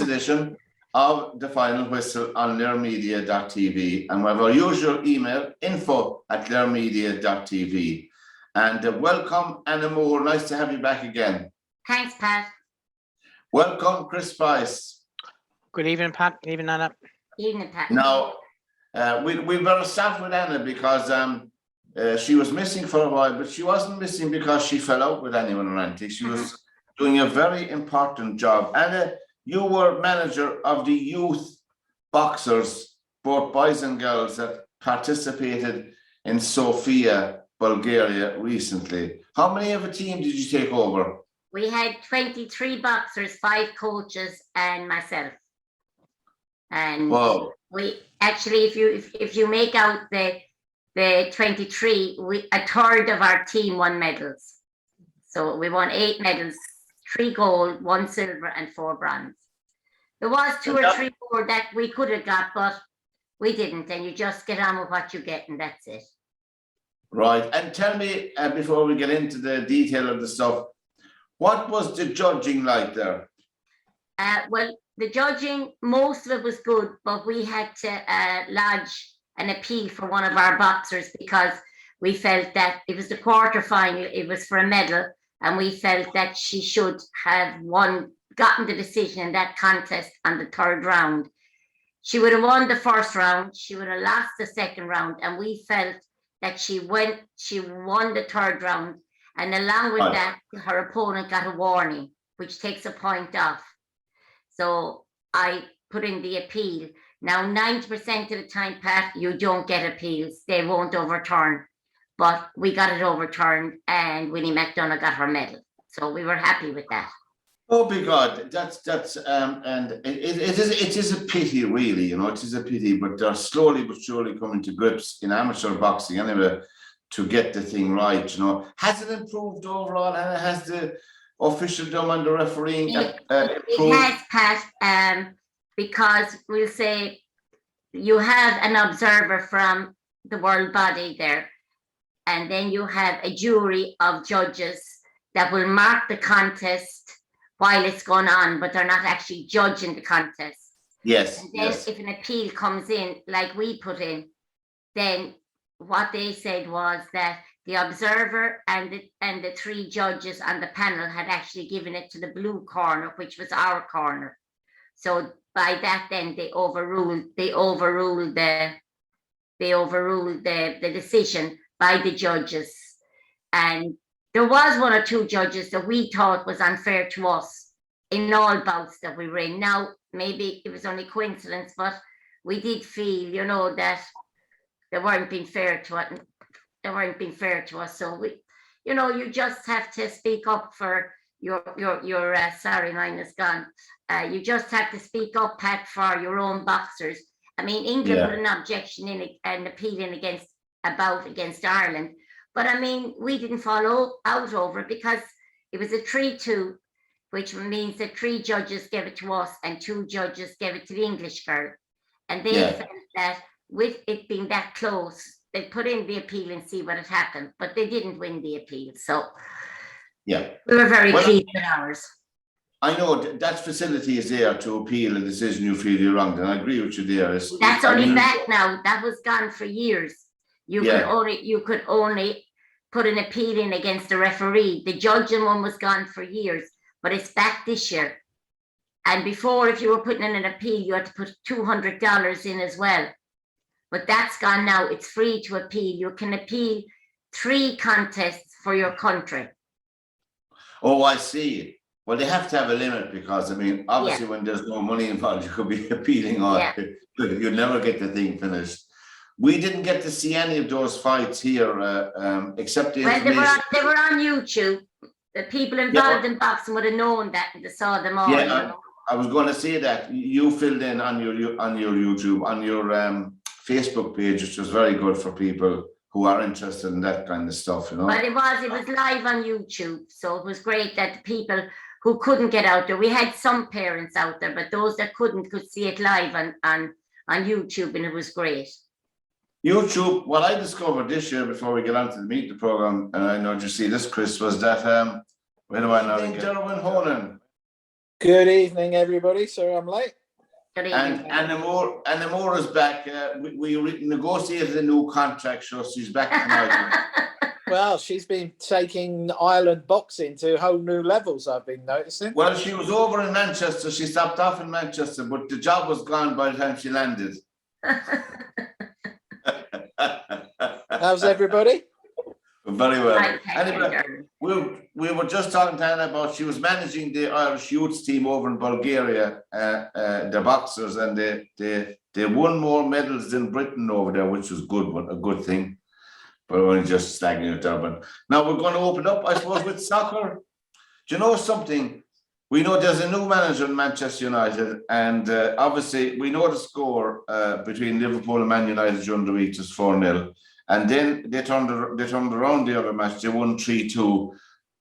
this edition of The Final Whistle on lairmedia.tv, and we have our usual email, info@lairmedia.tv. And welcome, Anna Moore. Nice to have you back again. Thanks, Pat. Welcome, Chris Spice. Good evening, Pat. Good evening, Anna. Evening, Pat. Now, we better start with Anna because she was missing for a while, but she wasn't missing because she fell out with anyone or anything. She was doing a very important job. Anna, you were manager of the youth boxers, both boys and girls, that participated in Sofia, Bulgaria recently. How many of a team did you take over? We had 23 boxers, 5 coaches, and myself. And Wow. we actually, if you make out the 23, a third of our team won medals. So we won 8 medals, 3 gold, 1 silver, and 4 bronze. There was 2 or 3 more that we could have got, but we didn't. And you just get on with what you get, and that's it. Right. And tell me, before we get into the detail of the stuff, what was the judging like there? Well, the judging, most of it was good, but we had to lodge an appeal for one of our boxers because we felt that it was the quarterfinal, it was for a medal, and we felt that she should have gotten the decision in that contest on the 3rd round. She would have won the 1st round, she would have lost the 2nd round, and we felt that she won the 3rd round, and along with that, her opponent got a warning, which takes a point off. So I put in the appeal. Now, 90% of the time, Pat, you don't get appeals. They won't overturn. But we got it overturned, and Winnie McDonough got her medal. So we were happy with that. Oh, my God, that's and it is a pity, really. You know, it is a pity, but they're slowly but surely coming to grips in amateur boxing anyway to get the thing right. You know, has it improved overall? And has the officialdom and the refereeing improved? It has, Pat, because we'll say you have an observer from the world body there, and then you have a jury of judges that will mark the contest while it's going on, but they're not actually judging the contest. Yes. And then if an appeal comes in, like we put in, then what they said was that the observer and the 3 judges on the panel had actually given it to the blue corner, which was our corner. So by that, then they overruled the decision by the judges. And there was 1 or 2 judges that we thought was unfair to us in all bouts that we were in. Now, maybe it was only coincidence, but we did feel, you know, that they weren't being fair to it. They weren't being fair to us. So we, you know, you just have to speak up for your sorry, mine is gone. You just have to speak up, Pat, for your own boxers. I mean, England put an objection in an appeal in against Ireland. But I mean, we didn't follow out over it because it was a 3-2, which means that 3 judges gave it to us and 2 judges gave it to the English girl. And they felt that with it being that close, they'd put in the appeal and see what had happened, but they didn't win the appeal. So we were very pleased with ours. I know that facility is there to appeal a decision you feel you're wrong, and I agree with you there. That's only back now. That was gone for years. You could only put an appeal in against the referee. The judging one was gone for years, but it's back this year. And before, if you were putting in an appeal, you had to put $200 in as well. But that's gone now. It's free to appeal. You can appeal 3 contests for your country. Oh, I see. Well, they have to have a limit because, I mean, obviously when there's no money involved, you could be appealing on you'd never get the thing finished. We didn't get to see any of those fights here, except the information. They were on YouTube. The people involved in boxing would have known that and they saw them all. Yeah, I was going to say that you filled in on your YouTube, on your Facebook page, which was very good for people who are interested in that kind of stuff, you know. But it was live on YouTube, so it was great that the people who couldn't get out there, we had some parents out there, but those that couldn't could see it live on YouTube, and it was great. YouTube, what I discovered this year before we get on to the meet the program, and I know you see this, Chris, was that where do I know? Derwynne Honan Good evening, everybody. Sorry I'm late. Good And evening. Anna is back. We negotiated a new contract, so she's back tonight. Well, she's been taking Ireland boxing to whole new levels, I've been noticing. Well, she was over in Manchester. She stopped off in Manchester, but the job was gone by the time she landed. How's everybody? Very well. Right, thank you, Anyway, Darren. we were just talking to Anna about she was managing the Irish youth team over in Bulgaria, the boxers, and they won more medals than Britain over there, which was a good thing. But we're only just slagging it down. But now we're going to open up, I suppose, with soccer. Do you know something? We know there's a new manager in Manchester United, and obviously we know the score between Liverpool and Man United during the week was 4-0. And then they turned around the other match. They won 3-2.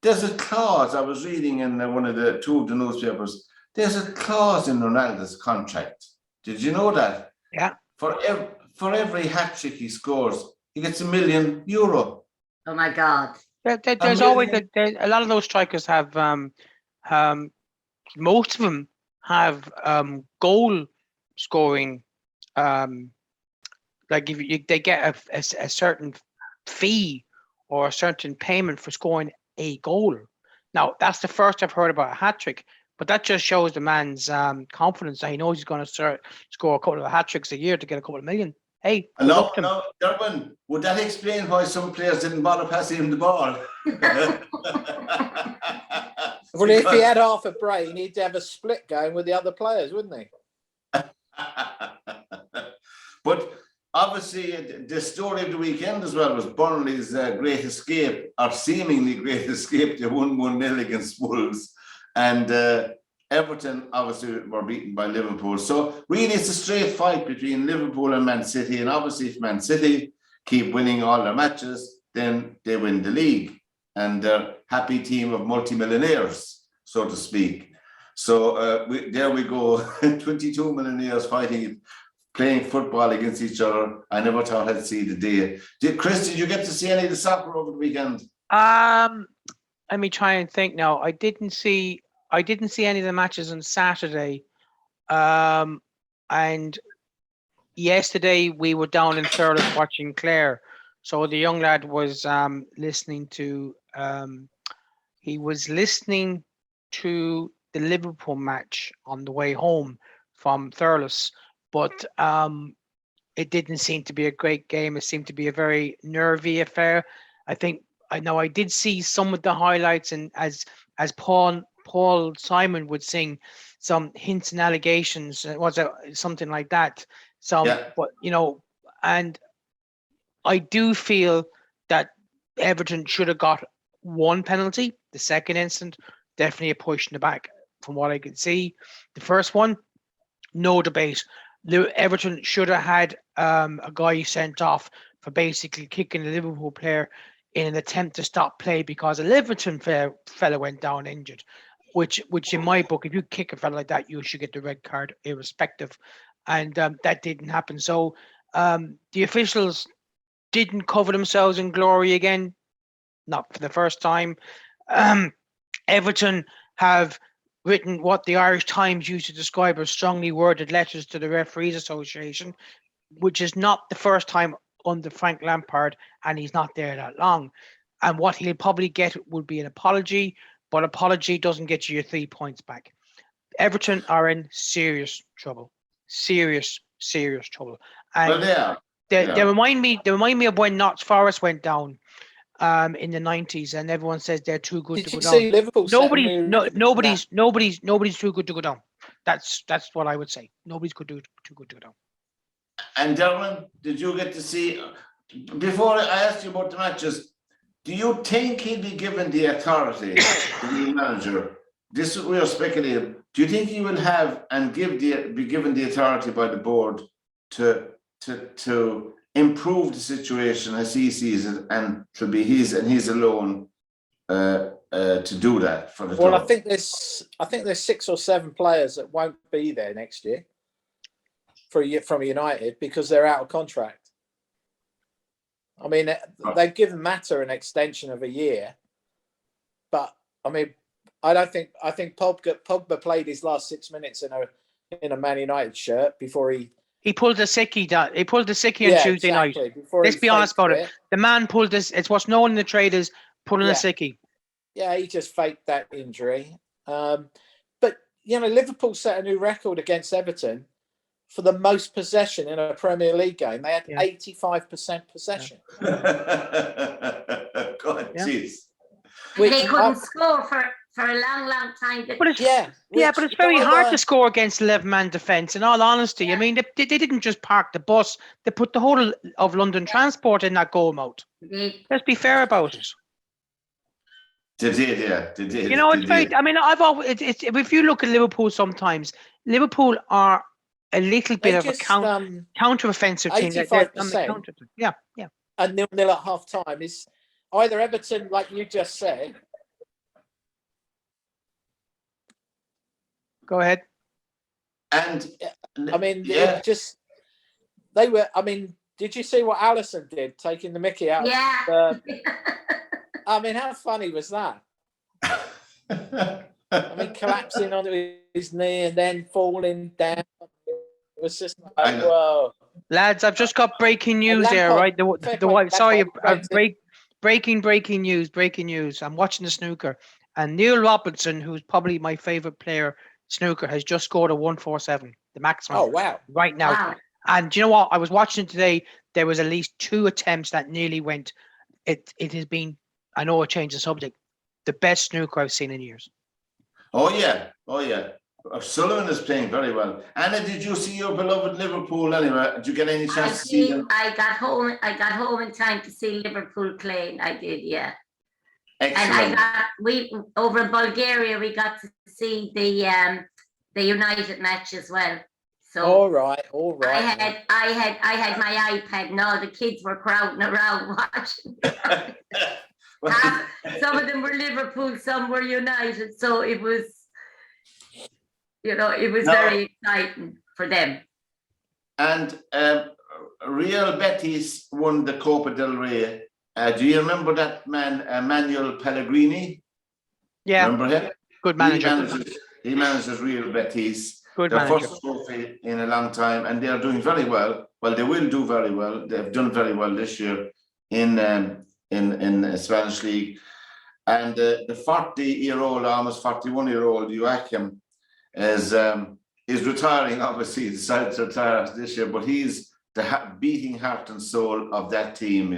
There's a clause I was reading in one of the two of the newspapers. There's a clause in Ronaldo's contract. Did you know that? Yeah. For every hat trick he scores, he gets €1 million. Oh my God. There's always a lot of those strikers have most of them have goal scoring like if they get a certain fee or a certain payment for scoring a goal. Now that's the first I've heard about a hat trick, but that just shows the man's confidence that he knows he's going to score a couple of hat tricks a year to get a couple of million. Hey, no, Derwynne, would that explain why some players didn't bother passing him the ball? Well, if he had half a brain, he'd have a split going with the other players, wouldn't he? But obviously, the story of the weekend as well was Burnley's great escape, or seemingly great escape. They won 1-0 against Wolves, and Everton obviously were beaten by Liverpool. So really, it's a straight fight between Liverpool and Man City. And obviously, if Man City keep winning all their matches, then they win the league. And they're happy team of multimillionaires, so to speak. So there we go, 22 millionaires fighting, playing football against each other. I never thought I'd see the day. Chris, did you get to see any of the soccer over the weekend? Let me try and think now. I didn't see any of the matches on Saturday. And yesterday we were down in Thurles watching Clare. So the young lad was listening to the Liverpool match on the way home from Thurles, but it didn't seem to be a great game. It seemed to be a very nervy affair. I did see some of the highlights, and as Paul Simon would sing, some hints and allegations. Was it something like that? But and I do feel that Everton should have got one penalty. The second incident, definitely a push in the back from what I could see. The first one, no debate. Everton should have had a guy sent off for basically kicking a Liverpool player in an attempt to stop play because a Liverpool fella went down injured, which in my book, if you kick a fella like that, you should get the red card irrespective. And that didn't happen. So the officials didn't cover themselves in glory again, not for the first time. Everton have written what the Irish Times used to describe as strongly worded letters to the Referees Association, which is not the first time under Frank Lampard, and he's not there that long. And what he'll probably get would be an apology, but apology doesn't get you your 3 points back. Everton are in serious trouble. Serious trouble. And they remind me of when Notts Forest went down in the 90s, and everyone says they're too good to go down. See Liverpool Nobody's too good to go down. That's what I would say. Nobody's too good to go down. And Darren, did you get to see, before I asked you about the matches, do you think he'd be given the authority, the new manager? This is we are speculating. Do you think he will have and be given the authority by the board to improve the situation as he sees it, and to be he's alone to do that for the Well, club? I think there's 6 or 7 players that won't be there next year from United because they're out of contract. I mean, they've given Mata an extension of a year, but I mean, I think Pogba played his last 6 minutes in a Man United shirt before he pulled the sickie. He pulled the sickie on Tuesday night. Before Let's be honest about it. The man pulled this. It's what's known in the trade as pulling a sickie. Yeah, he just faked that injury. But Liverpool set a new record against Everton for the most possession in a Premier League game. They had 85% possession. God, jeez. They couldn't score for a long time. But it's very hard to score against 11-man defence. In all honesty, I mean, they didn't just park the bus; they put the whole of London Transport in that goal mode. Let's be fair about it. They did. It's very. I mean, I've always. If you look at Liverpool, sometimes Liverpool are a little bit of a counter-offensive team. 85%. Yeah. And 0-0 at half time is either Everton, like you just said. Go ahead. And I mean, they were. I mean, did you see what Alisson did, taking the mickey out? Yeah. I mean, how funny was that? I mean, collapsing onto his knee and then falling down. It was just like, whoa. Lads, I've just got breaking news there, right? Breaking news. I'm watching the snooker, and Neil Robertson, who's probably my favourite player snooker, has just scored a 147, the maximum. Oh, wow. Right now. Wow. And do you know what? I was watching today. There was at least 2 attempts that nearly went. It has been, I know I changed the subject, the best snooker I've seen in years. Oh yeah. Sullivan is playing very well. Anna, did you see your beloved Liverpool anyway? Did you get any chance to see them? I got home in time to see Liverpool playing. I did, yeah. Excellent. And we over in Bulgaria, we got to see the United match as well. So all right. I had my iPad and all the kids were crowding around watching. Some of them were Liverpool, some were United. So it was, very exciting for them. And Real Betis won the Copa del Rey. Do you remember that man, Manuel Pellegrini? Yeah. Remember him? Good manager. He manages Real Betis. Good their manager. First trophy in a long time, and they are doing very well. Well, they will do very well. They've done very well this year in the Spanish league. And the 40-year-old, almost 41-year-old Joachim is retiring. Obviously, he decided to retire this year, but he's the beating heart and soul of that team,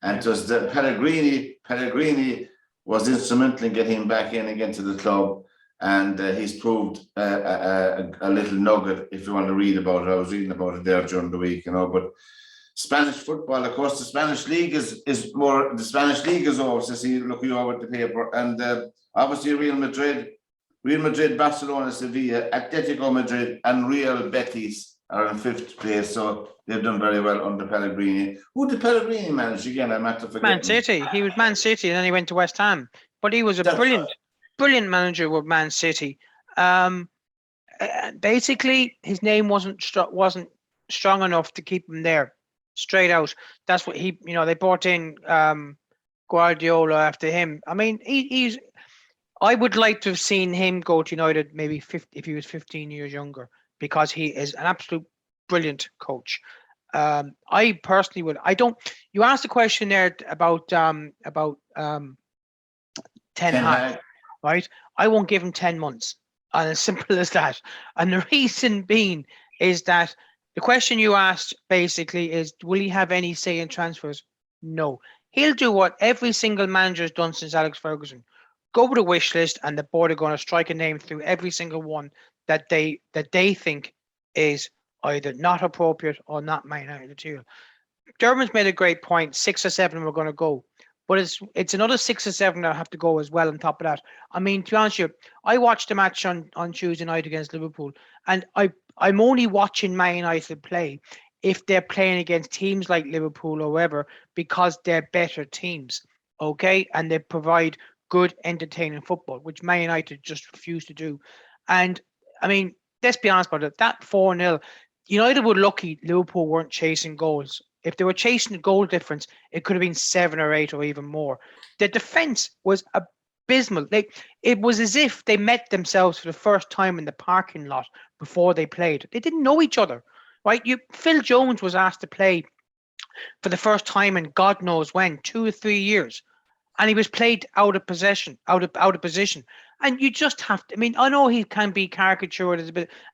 And it was the Pellegrini was instrumental in getting him back in again to the club. And he's proved a little nugget if you want to read about it. I was reading about it there during the week, But Spanish football, of course, the Spanish league is more. The Spanish league is over. So see, look you over at the paper, and obviously Real Madrid, Barcelona, Sevilla, Atletico Madrid, and Real Betis are in 5th place. So they've done very well under Pellegrini. Who did Pellegrini manage again? I'm after forgetting. Man City. He was Man City, and then he went to West Ham. But he was a brilliant manager with Man City. Basically, his name wasn't strong enough to keep him there. Straight out. That's what they brought in Guardiola after him. I mean, I would like to have seen him go to United maybe if he was 15 years younger, because he is an absolute brilliant coach. I personally would. You asked a question there about 10 Hag, right? I won't give him 10 months, and as simple as that. And the reason being is that the question you asked basically is, will he have any say in transfers? No. He'll do what every single manager has done since Alex Ferguson. Go with a wish list, and the board are going to strike a name through every single one that they think is either not appropriate or not Man United material. Derwynne's made a great point. 6 or 7 were going to go. But it's another 6 or 7 that have to go as well on top of that. I mean, to be honest with you, I watched the match on Tuesday night against Liverpool, and I'm only watching Man United play if they're playing against teams like Liverpool or whatever, because they're better teams, okay? And they provide good, entertaining football, which Man United just refuse to do. And, I mean, let's be honest about it. That 4-0, United were lucky Liverpool weren't chasing goals. If they were chasing the goal difference, it could have been 7 or 8 or even more. The defence was abysmal. It was as if they met themselves for the first time in the parking lot before they played. They didn't know each other, right? Phil Jones was asked to play for the first time in God knows when, 2 or 3 years, and he was played out of position. And you just have to. I mean, I know he can be caricatured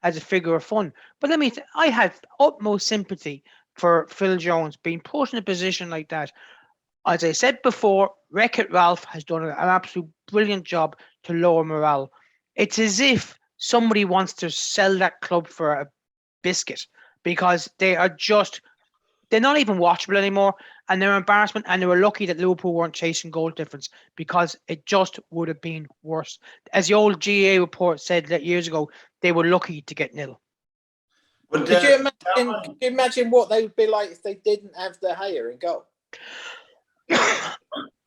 as a figure of fun, but I had utmost sympathy for Phil Jones being put in a position like that. As I said before, Wreck-It Ralph has done an absolute brilliant job to lower morale. It's as if somebody wants to sell that club for a biscuit, because they're not even watchable anymore, and they're embarrassment, and they were lucky that Liverpool weren't chasing goal difference, because it just would have been worse. As the old GA report said years ago, they were lucky to get nil. But, could you imagine what they would be like if they didn't have De Gea in goal?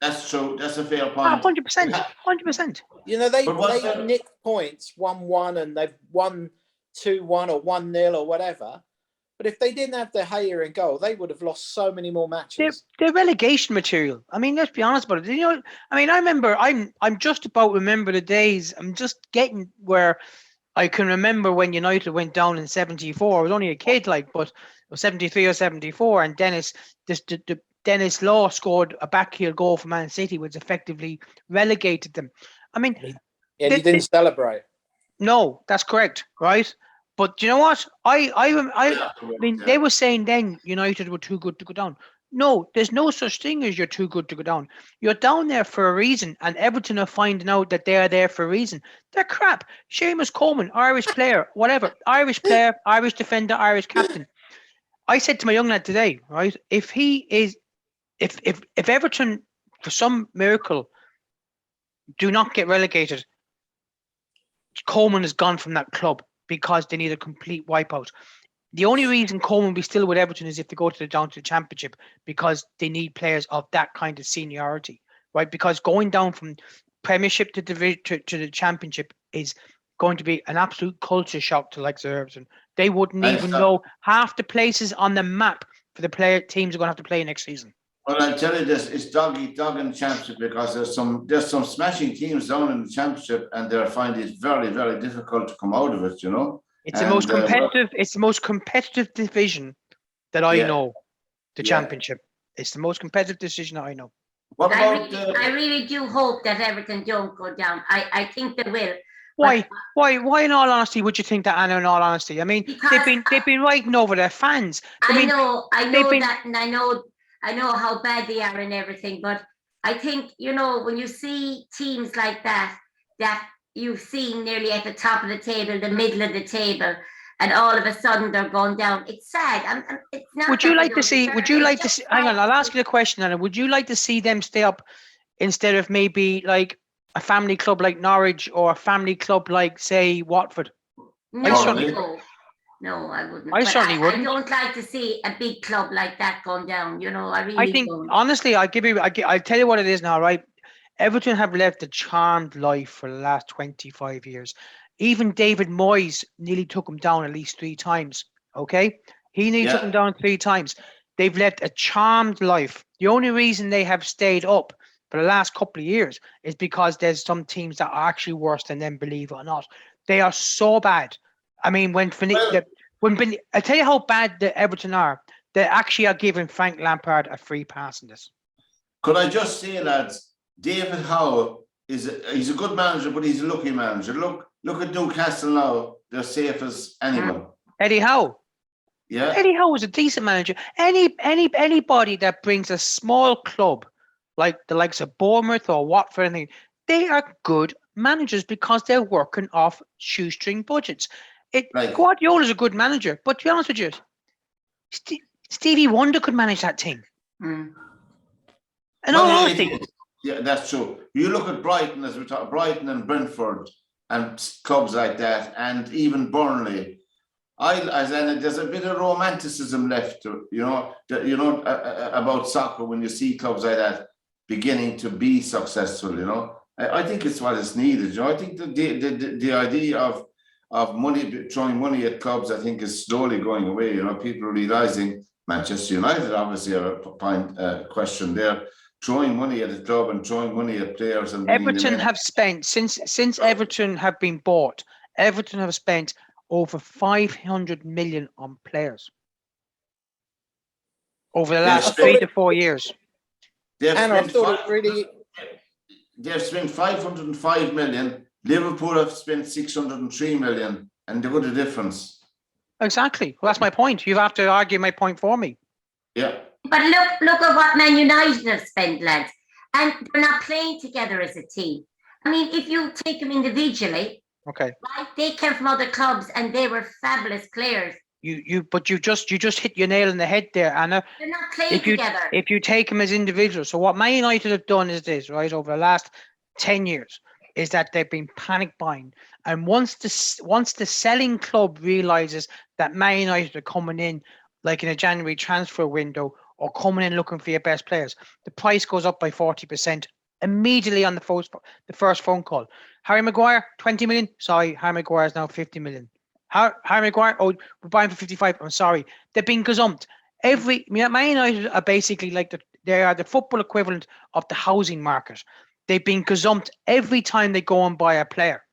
That's true. That's a fair point. 100%. You know, they nicked points 1-1 and they've won 2-1 or 1-0 or whatever. But if they didn't have De Gea in goal, they would have lost so many more matches. They're relegation material. I mean, let's be honest about it. You know, I mean, I remember. I'm just about remember the days. I'm just getting where I can remember when United went down in '74. I was only a kid, but it was '73 or '74, and Dennis Law scored a backheel goal for Man City, which effectively relegated them. I mean, he didn't celebrate. No, that's correct, right? But you know what? I mean, they were saying then United were too good to go down. No, there's no such thing as you're too good to go down. You're down there for a reason, and Everton are finding out that they are there for a reason. They're crap. Seamus Coleman, Irish player, whatever, Irish player, Irish defender, Irish captain. I said to my young lad today, right? If Everton, for some miracle, do not get relegated, Coleman is gone from that club, because they need a complete wipeout. The only reason Coleman will be still with Everton is if they go down to the Championship, because they need players of that kind of seniority, right? Because going down from Premiership to the Championship is going to be an absolute culture shock to like Everton. They wouldn't even know half the places on the map for the teams are going to have to play next season. Well, I'll tell you this: it's dog eat dog in the Championship, because there's some smashing teams down in the Championship, and they're finding it very, very difficult to come out of it. You know, it's the most competitive. It's the most competitive division that I know. The Championship. It's the most competitive division that I know. What about? I really do hope that Everton don't go down. I think they will. Why? In all honesty, would you think that, Anna? In all honesty, I mean, they've been writing over their fans. I know that, and I know how bad they are and everything, but I think, when you see teams like that you've seen nearly at the top of the table, the middle of the table, and all of a sudden they're going down, it's sad. It's not. Would you like to see? Hang on, I'll ask you the question, Anna. Would you like to see them stay up instead of maybe like a family club like Norwich or a family club like, say, Watford? No, I wouldn't. I certainly wouldn't. I don't like to see a big club like that going down. I think don't. Honestly, I'll tell you what it is now, right? Everton have lived a charmed life for the last 25 years. Even David Moyes nearly took them down at least 3 times. Okay, he nearly took them down 3 times. They've lived a charmed life. The only reason they have stayed up for the last couple of years is because there's some teams that are actually worse than them, believe it or not. They are so bad. I mean, I tell you how bad the Everton are. They actually are giving Frank Lampard a free pass in this. Could I just say, lads, David Howe he's a good manager, but he's a lucky manager. Look at Newcastle now; they're safe as anyone. Eddie Howe. Yeah. Eddie Howe was a decent manager. Anybody that brings a small club like the likes of Bournemouth or Watford, anything, they are good managers because they're working off shoestring budgets. Guardiola's a good manager, but to be honest with you, Stevie Wonder could manage that team. And all honesty. Yeah, that's true. You look at Brighton, as we talk, Brighton and Brentford and clubs like that, and even Burnley. There's a bit of romanticism left, about soccer when you see clubs like that beginning to be successful. I think it's what is needed. I think the idea of money, throwing money at clubs, I think is slowly going away. People realizing Manchester United obviously are a question there. throwing money at the club and throwing money at players and bringing them Everton in. have spent since Everton have been bought. Everton have spent over 500 million on players over the last 3 to 4 years. They've And I spent thought it really. They've spent 505 million. Liverpool have spent 603 million, and look at the difference. Exactly. Well, that's my point. You have to argue my point for me. Yeah. But look at what Man United have spent, lads. And they're not playing together as a team. I mean, if you take them individually, Okay. right, they came from other clubs and they were fabulous players. But you just hit your nail on the head there, Anna. They're not playing together. If you take them as individuals, so what Man United have done is this, right, over the last 10 years, is that they've been panic buying. And once the selling club realizes that Man United are coming in, like in a January transfer window, or coming in looking for your best players, the price goes up by 40% immediately on the first phone call. Harry Maguire, 20 million. Sorry, Harry Maguire is now 50 million. Harry Maguire, oh, we're buying for 55. I'm sorry. They're being gazumped. Man United are basically like they are the football equivalent of the housing market. They've been gazumped every time they go and buy a player.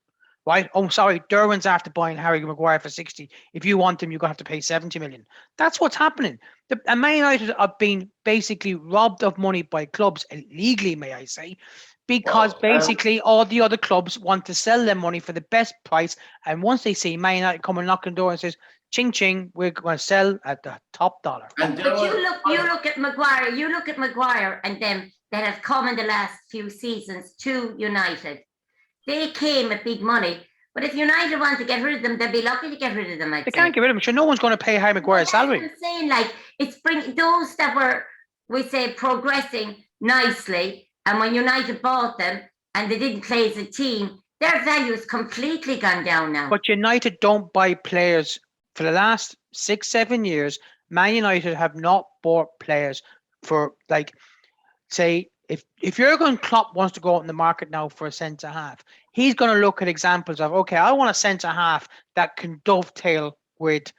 Right? Oh, sorry, Derwynne's after buying Harry Maguire for 60. If you want him, you're going to have to pay 70 million. That's what's happening. And Man United are being basically robbed of money by clubs, illegally, may I say, because basically all the other clubs want to sell them money for the best price. And once they see Man United come and knock on the door and says, ching, ching, we're going to sell at the top dollar. But you look at Maguire and them that have come in the last few seasons to United. They came at big money, but if United want to get rid of them, they'd be lucky to get rid of them. They can't get rid of them. Sure, no one's going to pay Harry Maguire's salary. I'm saying, like, it's bring those that were, we say, progressing nicely, and when United bought them and they didn't play as a team, their value has completely gone down now. But United don't buy players for the last 6-7 years. Man United have not bought players for, like, say, if Jurgen Klopp wants to go out in the market now for a centre half, he's going to look at examples of, okay, I want a centre half that can dovetail with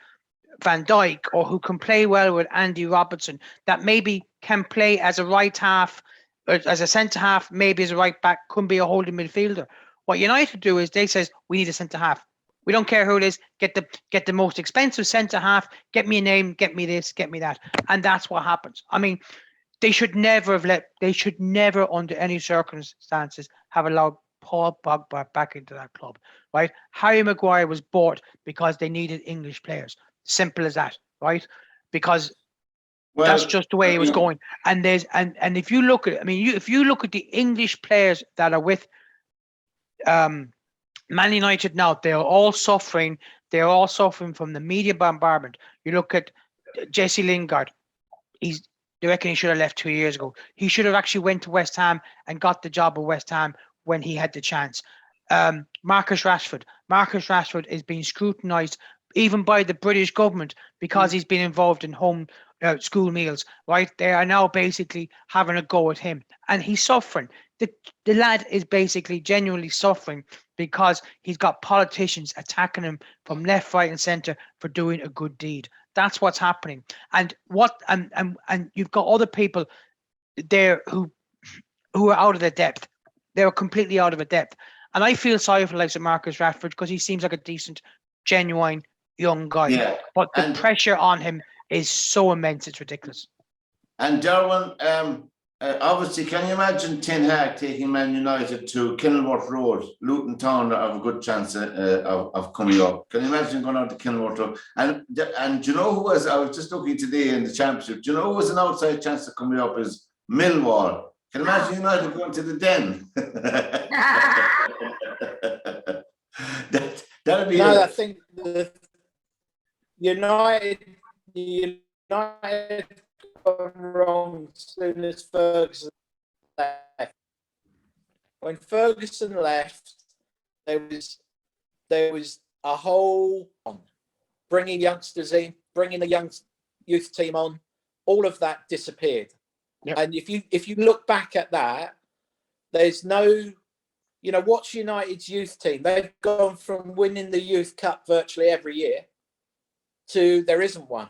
Van Dijk, or who can play well with Andy Robertson, that maybe can play as a right half, or as a centre half, maybe as a right back, couldn't be a holding midfielder. What United do is they says, we need a centre half. We don't care who it is. Get the most expensive centre half. Get me a name. Get me this. Get me that. And that's what happens. I mean, they should never under any circumstances have allowed Paul Pogba back into that club, right? Harry Maguire was bought because they needed English players. Simple as that, right? Because that's just the way it was going. And if you look at, if you look at the English players that are with Man United now, they're all suffering. They're all suffering from the media bombardment. You look at Jesse Lingard. They reckon he should have left 2 years ago. He should have actually went to West Ham and got the job at West Ham when he had the chance. Marcus Rashford. Marcus Rashford is being scrutinised even by the British government because he's been involved in home school meals, right? They are now basically having a go at him. And he's suffering. The lad is basically genuinely suffering because he's got politicians attacking him from left, right and centre for doing a good deed. That's what's happening. And you've got other people there who are out of their depth. They're completely out of their depth. And I feel sorry for the likes of Marcus Rashford because he seems like a decent, genuine young guy. Yeah. But the pressure on him is so immense, it's ridiculous. And Derwynne, obviously, can you imagine Ten Hag taking Man United to Kenilworth Road? Luton Town have a good chance of coming up. Can you imagine going out to Kenilworth Road? And do you know who was? I was just looking today in the Championship. Do you know who was an outside chance of coming up? Is Millwall. Can you imagine United going to the Den? That'd be. No, I think the United gone wrong as soon as Ferguson left. When Ferguson left, there was a whole bringing youngsters in, bringing the young youth team on. All of that disappeared. Yep. And if you look back at that, there's no, watch United's youth team. They've gone from winning the Youth Cup virtually every year to there isn't one.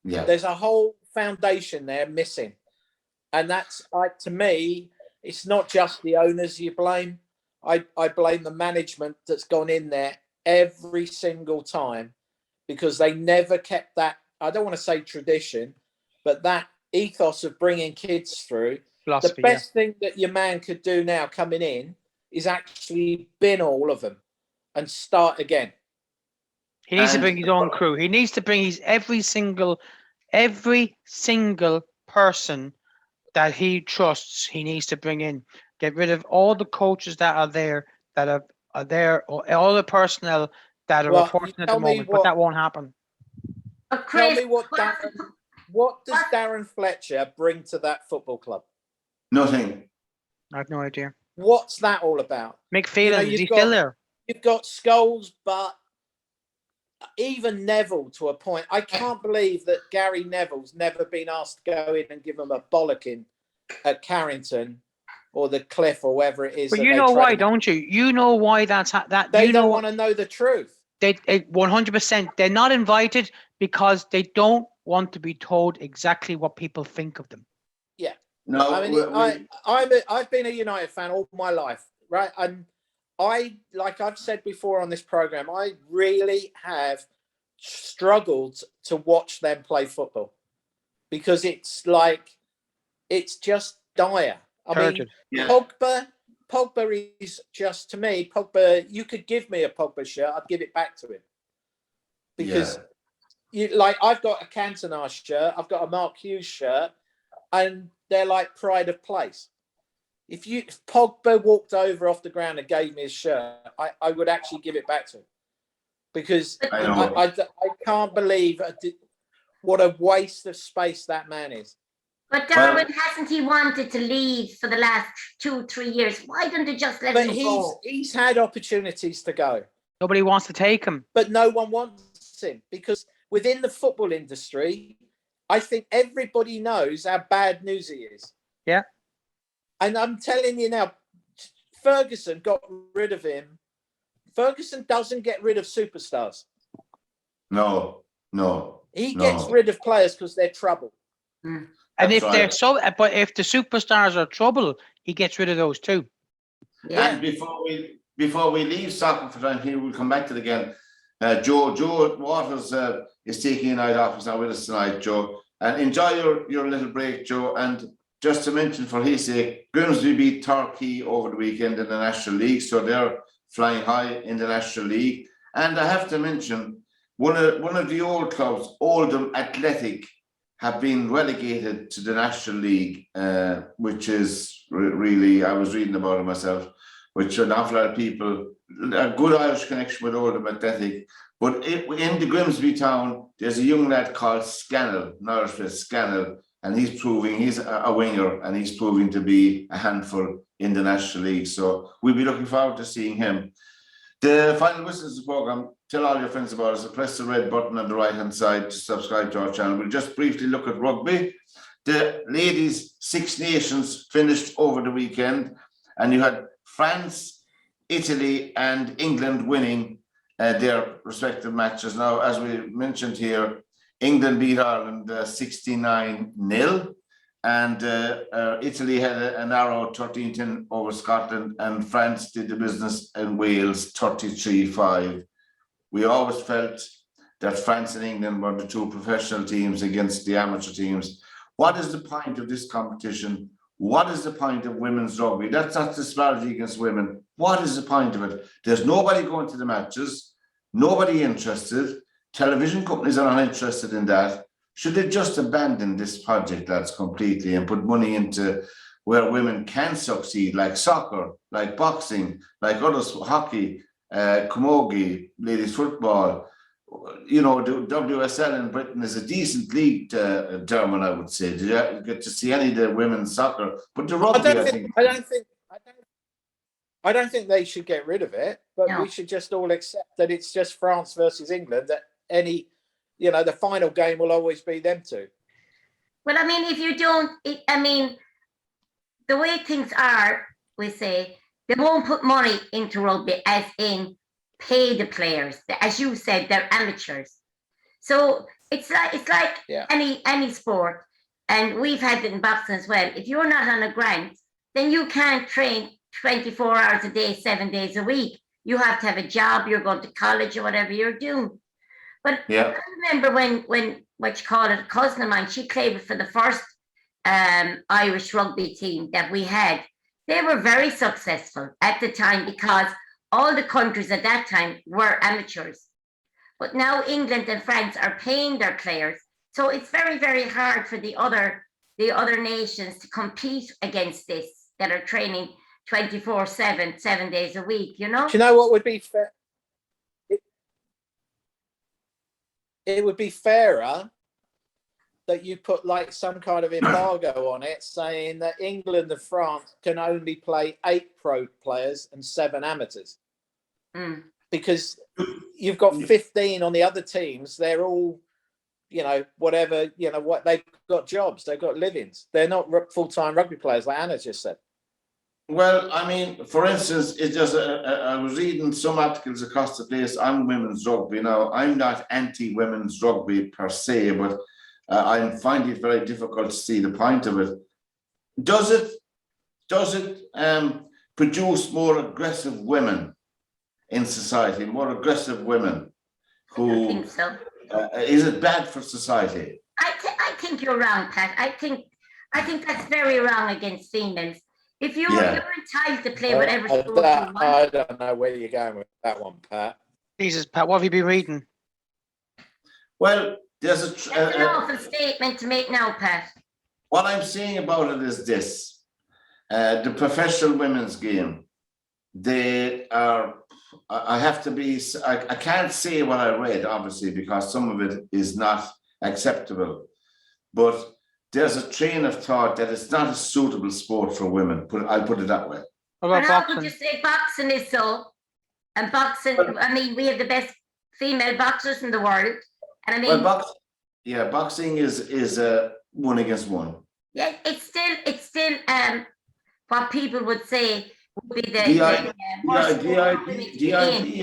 Yeah. There's a whole foundation there missing. And that's, to me, it's not just the owners you blame. I blame the management that's gone in there every single time, because they never kept that, I don't want to say tradition, but that ethos of bringing kids through. Philosophy, The best thing that your man could do now coming in is actually bin all of them and start again. He needs to And- bring his own crew. He needs to bring his every single person that he trusts. He needs to bring in. Get rid of all the coaches that are there, or all the personnel that are Well, reporting you at the tell me moment. But that won't happen. But Tell Chris, me what does Darren Fletcher bring to that football club? Nothing. I have no idea. What's that all about? Mick Phelan, is he you've still there? You've got Scholes, but even Neville to a point. I can't believe that Gary Neville's never been asked to go in and give him a bollocking at Carrington or the Cliff or wherever it is. But that you they know why, train. don't you? You know why that's that. They you don't know want to know the truth. They 100%. They're not invited because they don't want to be told exactly what people think of them. Yeah. No, I mean, I've been a United fan all my life, right? And like I've said before on this program, I really have struggled to watch them play football because it's just dire. I mean, yeah. Pogba is just, to me, Pogba, you could give me a Pogba shirt, I'd give it back to him. Because I've got a Cantona shirt, I've got a Mark Hughes shirt, and they're like pride of place. If Pogba walked over off the ground and gave me his shirt, I would actually give it back to him. Because I can't believe what a waste of space that man is. But Darwin, hasn't he wanted to leave for the last 2-3 years? Why don't they just let him go? He's had opportunities to go. Nobody wants to take him. But no one wants him because within the football industry, I think everybody knows how bad news he is. Yeah. And I'm telling you now, Ferguson got rid of him. Ferguson doesn't get rid of superstars. No. He gets rid of players because they're trouble. Mm. And if the superstars are trouble, he gets rid of those too. Yeah. And before we leave soccer for time here, we'll come back to it again. Joe Waters is taking a night off. He's not with us tonight, Joe. And enjoy your little break, Joe. And just to mention for his sake, Grimsby beat Torquay over the weekend in the National League, so they're flying high in the National League. And I have to mention one of the old clubs, Oldham Athletic, have been relegated to the National League, which is really, I was reading about it myself, which an awful lot of people, a good Irish connection with Oldham Athletic. But in the Grimsby town, there's a young lad called Scannell, an Irish player, Scannell, and he's a winger, and he's proving to be a handful in the National League. So we'll be looking forward to seeing him. The final whistle of the program, tell all your friends about us. Press the red button on the right-hand side to subscribe to our channel. We'll just briefly look at rugby. The ladies' Six Nations finished over the weekend, and you had France, Italy, and England winning their respective matches. Now, as we mentioned here, England beat Ireland 69-0, and Italy had a narrow 13-10 over Scotland, and France did the business in Wales 33-5. We always felt that France and England were the two professional teams against the amateur teams. What is the point of this competition? What is the point of women's rugby? That's not disparity against women. What is the point of it? There's nobody going to the matches, nobody interested. Television companies are not interested in that. Should they just abandon this project, lads, completely and put money into where women can succeed, like soccer, like boxing, like others, hockey, camogie, ladies football? You know, the WSL in Britain is a decent league, Derwynne, I would say. Did you get to see any of the women's soccer? But the rugby, I don't think they should get rid of it, but we should just all accept that it's just France versus England, that the final game will always be them two. Well, I mean, if you don't, the way things are, we say, they won't put money into rugby as in pay the players. As you said, they're amateurs. So it's like any sport. and we've had it in boxing as well. If you're not on a grant, then you can't train 24 hours a day, 7 days a week. You have to have a job, you're going to college or whatever you're doing. But Yeah. I remember when what you call it, a cousin of mine, she played for the first Irish rugby team that we had. They were very successful at the time because all the countries at that time were amateurs. But now England and France are paying their players. So it's very, very hard for the other nations to compete against this, that are training 24/7, 7 days a week, you know? Do you know what would be fair? It would be fairer that you put like some kind of embargo on it, saying that England and France can only play 8 pro players and 7 amateurs. Because you've got 15 on the other teams. They're all, whatever, what they've got jobs, they've got livings. They're not full-time rugby players, like Anna just said. Well, I mean, for instance, it's just I was reading some articles across the place on women's rugby. Now, I'm not anti-women's rugby per se, but I find it very difficult to see the point of it. Does it produce more aggressive women in society, more aggressive women who? I think so. Is it bad for society? I think you're wrong, Pat. I think that's very wrong against females. If you're entitled to play whatever sport you want. I don't know where you're going with that one, Pat. Jesus, Pat, what have you been reading? Well, That's an awful statement to make now, Pat. What I'm saying about it is this: the professional women's game. They are. I have to be. I can't say what I read, obviously, because some of it is not acceptable. But there's a train of thought that it's not a suitable sport for women. I'll put it that way. What But about how boxing? could you say boxing is so? And boxing, I mean, we have the best female boxers in the world. And I mean, well, boxing is 1 against 1. yeah, it's still what people would say would be the idea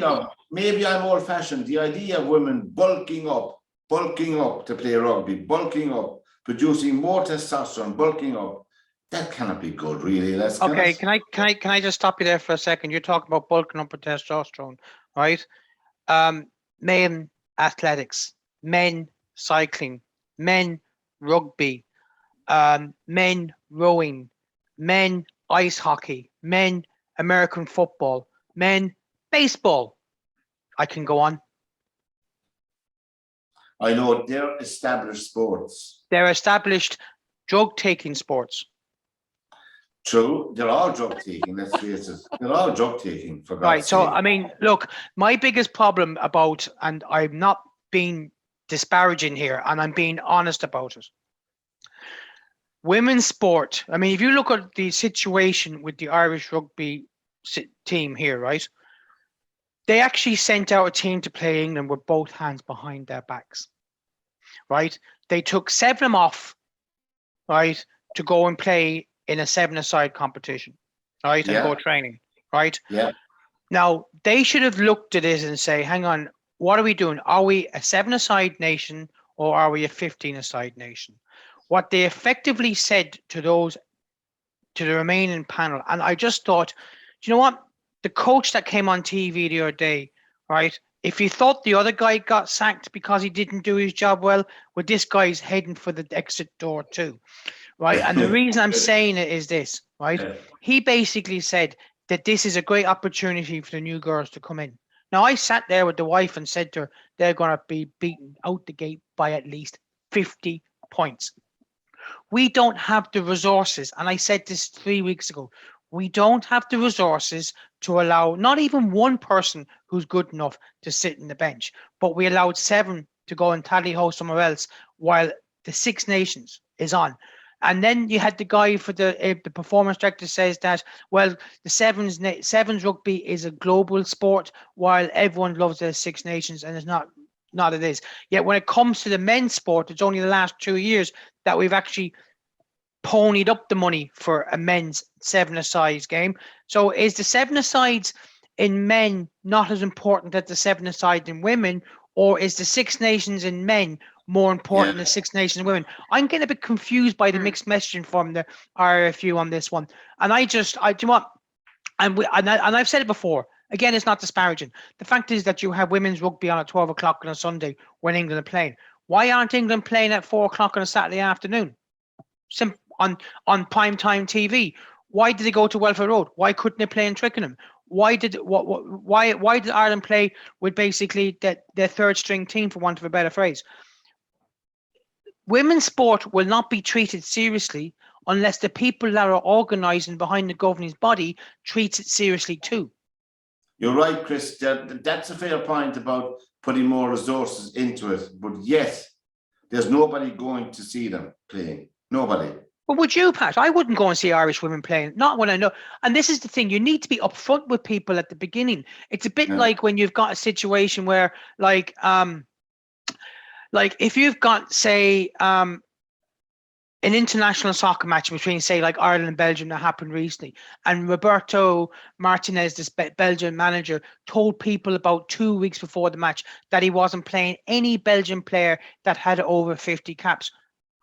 of, maybe I'm old fashioned, the idea of women bulking up to play rugby, bulking up, producing more testosterone, bulking up, that cannot be good, really. Okay, can I just stop you there for a second? You're talking about bulking up with testosterone, right? Men athletics, men cycling, men rugby, men rowing, men ice hockey, men American football, men baseball. I can go on. I know they're established sports. They're established drug-taking sports. True, they're all drug taking, let's face it. They're all drug taking, for God's Right. So, sake. I mean, look, my biggest problem about, and I'm not being disparaging here, and I'm being honest about it. Women's sport, I mean, if you look at the situation with the Irish rugby team here, right? They actually sent out a team to play England with both hands behind their backs, right? They took 7 of them off, right, to go and play in a 7-a-side competition, right, and go training, right? Yeah. Now, they should have looked at it and say, hang on, what are we doing? Are we a 7-a-side nation or are we a 15-a-side nation? What they effectively said to the remaining panel, and I just thought, do you know what? The coach that came on TV the other day, right? If you thought the other guy got sacked because he didn't do his job well, this guy's heading for the exit door too, right? And the reason I'm saying it is this, right? He basically said that this is a great opportunity for the new girls to come in. Now, I sat there with the wife and said to her, they're going to be beaten out the gate by at least 50 points. We don't have the resources, and I said this 3 weeks ago, we don't have the resources to allow not even one person who's good enough to sit in the bench, but we allowed 7 to go and tally-ho somewhere else while the 6 Nations is on. And then you had the guy for the performance director says that, well, the sevens rugby is a global sport while everyone loves the 6 Nations, and it's not it is. Yet when it comes to the men's sport, it's only the last 2 years that we've actually ponied up the money for a men's 7-a-side game. So is the 7-a-sides in men not as important as the 7-a-side in women, or is the 6 Nations in men more important than Six Nations women. I'm getting a bit confused by the mixed messaging from the RFU on this one. And do you know what? And I've said it before. Again, it's not disparaging. The fact is that you have women's rugby on at 12 o'clock on a Sunday when England are playing. Why aren't England playing at 4 o'clock on a Saturday afternoon? On primetime TV. Why did they go to Welfare Road? Why couldn't they play in Twickenham? Why did Ireland play with basically their third string team, for want of a better phrase? Women's sport will not be treated seriously unless the people that are organising behind the governing body treats it seriously too. You're right, Chris. That's a fair point about putting more resources into it. But yet, there's nobody going to see them playing. Nobody. Well, would you, Pat? I wouldn't go and see Irish women playing. Not when I know. And this is the thing. You need to be upfront with people at the beginning. It's a bit like when you've got a situation where, like if you've got, say, an international soccer match between, say, like Ireland and Belgium that happened recently, and Roberto Martinez, this Belgian manager, told people about 2 weeks before the match that he wasn't playing any Belgian player that had over 50 caps.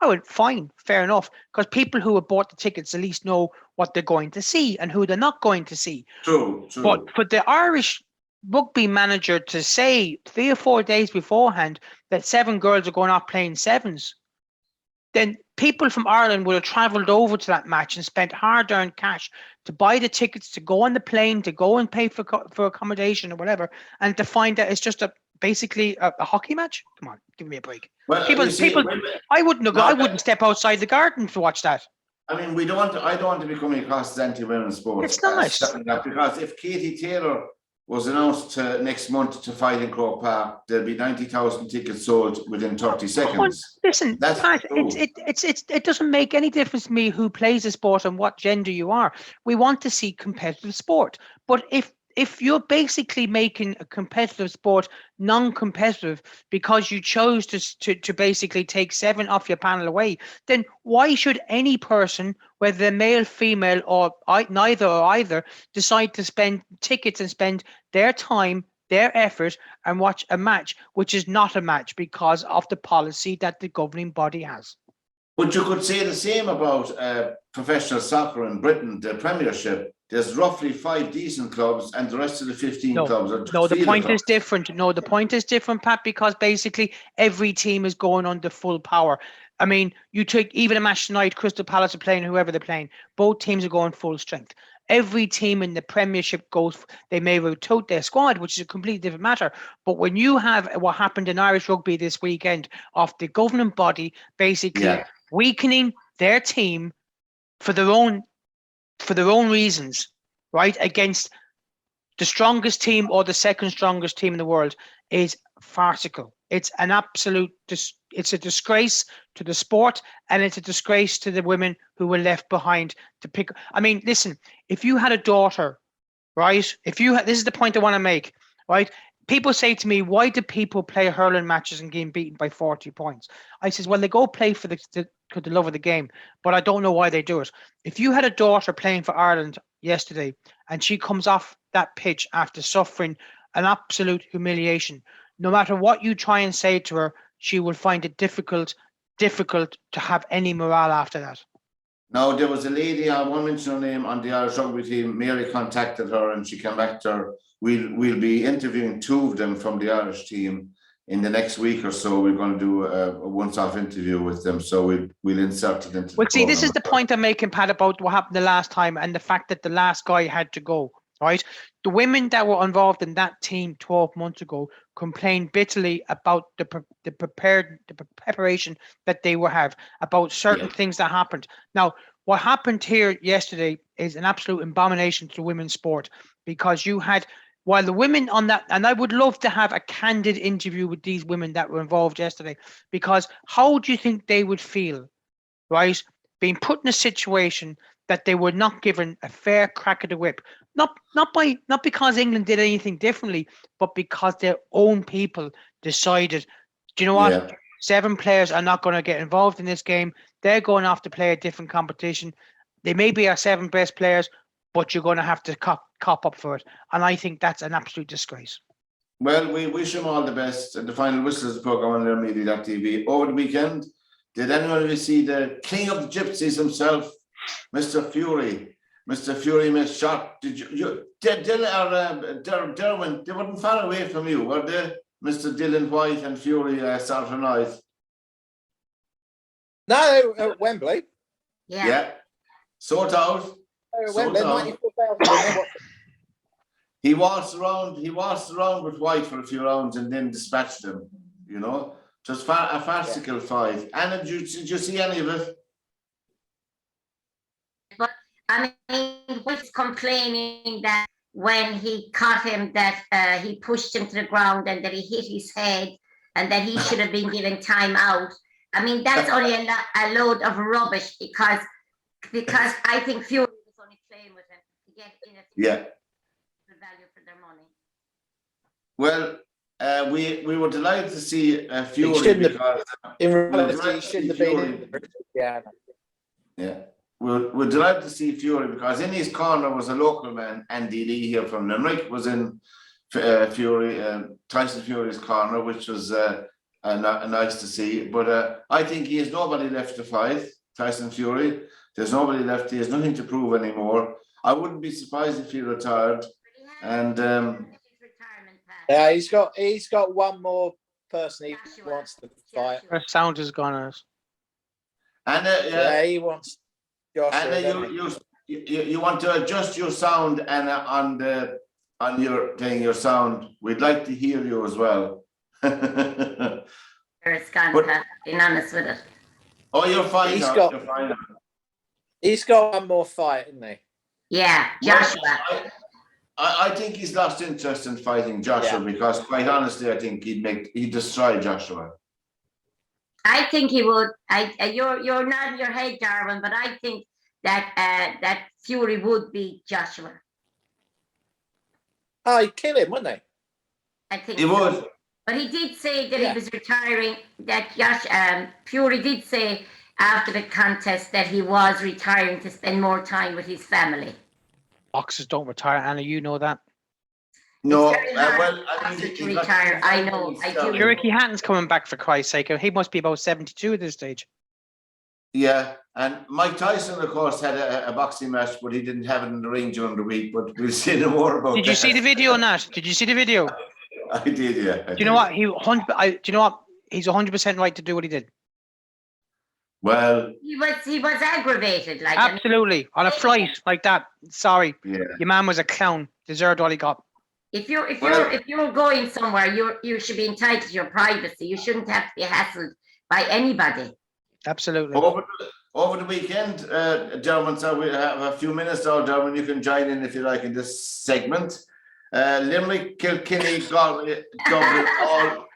I went, fine, fair enough, because people who have bought the tickets at least know what they're going to see and who they're not going to see. True. But for the Irish rugby manager to say 3 or 4 days beforehand that 7 girls are going off playing sevens, then people from Ireland would have travelled over to that match and spent hard-earned cash to buy the tickets, to go on the plane, to go and pay for accommodation or whatever, and to find that it's just basically a hockey match. Come on, give me a break. Well, I wouldn't step outside the garden to watch that. I mean, I don't want to be coming across as anti-women's sports. It's not. Because if Katie Taylor was announced next month to fight in Croke Park, there'll be 90,000 tickets sold within 30 seconds. Listen, Pat, it doesn't make any difference to me who plays the sport and what gender you are. We want to see competitive sport. But if you're basically making a competitive sport non-competitive because you chose to basically take 7 off your panel away, then why should any person, whether they're male, female, or neither or either, decide to spend tickets and spend their time, their effort, and watch a match which is not a match because of the policy that the governing body has? But you could say the same about professional soccer in Britain, the Premiership. There's roughly 5 decent clubs, and the rest of the 15 clubs are just the point is different. No, the point is different, Pat, because basically every team is going under full power. I mean, you take even a match tonight, Crystal Palace are playing whoever they're playing. Both teams are going full strength. Every team in the Premiership they may rotate their squad, which is a completely different matter. But when you have what happened in Irish rugby this weekend of the governing body basically weakening their team for their own reasons, right, against the strongest team or the second strongest team in the world, is farcical. It's an absolute, it's a disgrace to the sport, and it's a disgrace to the women who were left behind to pick. I mean, listen, if you had a daughter, right, this is the point I want to make, right? People say to me, why do people play hurling matches and get beaten by 40 points? I says, well, they go play for the love of the game, but I don't know why they do it. If you had a daughter playing for Ireland yesterday and she comes off that pitch after suffering an absolute humiliation, no matter what you try and say to her, she will find it difficult to have any morale after that. Now, there was a lady, I won't mention her name, on the Irish rugby team. Mary contacted her and she came back to her. We'll be interviewing 2 of them from the Irish team in the next week or so. We're going to do a once-off interview with them, so we'll insert it into. Well, see, this is the point I'm making, Pat, about what happened the last time and the fact that the last guy had to go. Right, the women that were involved in that team 12 months ago complained bitterly about the preparation that they would have, about certain things that happened. Now, what happened here yesterday is an absolute abomination to women's sport, because you had, while the women on that, and I would love to have a candid interview with these women that were involved yesterday, because how do you think they would feel, right, being put in a situation that they were not given a fair crack at the whip, not because England did anything differently, but because their own people decided, do you know what? Yeah. 7 players are not going to get involved in this game. They're going off to play a different competition. They may be our 7 best players, but you're going to have to cop up for it. And I think that's an absolute disgrace. Well, we wish him all the best. And the final whistle is the program on their media.tv. Over the weekend, did anyone of you see the king of the gypsies himself, Mr. Fury? Mr. Fury missed shot. Did Derwynne, they weren't far away from you, were they? Mr. Dylan White and Fury Saturday night. No, at Wembley. Yeah. Sort out. Wembley, 94,000. He waltzed around with White for a few rounds and then dispatched him, you know. Just a farcical fight. Anna, did you see any of it? But I mean, White's complaining that when he caught him, that he pushed him to the ground and that he hit his head and that he should have been given time out. I mean, that's only a load of rubbish because I think Fury was only playing with him to get in the value for their money. Well, we were delighted to see Fury because in reality, he shouldn't have been in. Yeah. We're delighted to see Fury because in his corner was a local man, Andy Lee here from Limerick, was in Tyson Fury's corner, which was nice to see. But I think he has nobody left to fight, Tyson Fury. There's nobody left. He has nothing to prove anymore. I wouldn't be surprised if he retired. And yeah, he's got one more person he wants to fight. Her sound is gone out. And yeah, he wants. Anna, you want to adjust your sound, Anna, on your sound. We'd like to hear you as well. It's gone, being honest with it. Oh, you're fine. You're fine. He's got one more fight, isn't he? Yeah, Joshua. I think he's lost interest in fighting Joshua because, quite honestly, I think he'd destroy Joshua. I think he would. You're nodding your head, Darwin, but I think that Fury would beat Joshua. Oh, he'd kill him, wouldn't he? I think he would. But he did say that he was retiring. That Fury did say after the contest that he was retiring to spend more time with his family. Boxers don't retire, Anna. You know that. No, well, I think to retire. I know. I do. Ricky Hatton's coming back for Christ's sake. He must be about 72 at this stage. Yeah, and Mike Tyson, of course, had a boxing match, but he didn't have it in the ring during the week. But we'll see no more about. Did you see the video on that? Did you see the video? I did, yeah. Do you know what? Do you know what? He's 100% right to do what he did. Well, he was aggravated, like absolutely on a flight like that. Sorry, your man was a clown. Deserved all he got. If you're going somewhere, you should be entitled to your privacy. You shouldn't have to be hassled by anybody. Absolutely. Over the weekend, Derwynne, so we have a few minutes now. Derwynne, you can join in if you like in this segment. Limerick, Kilkenny, Galway, Dublin,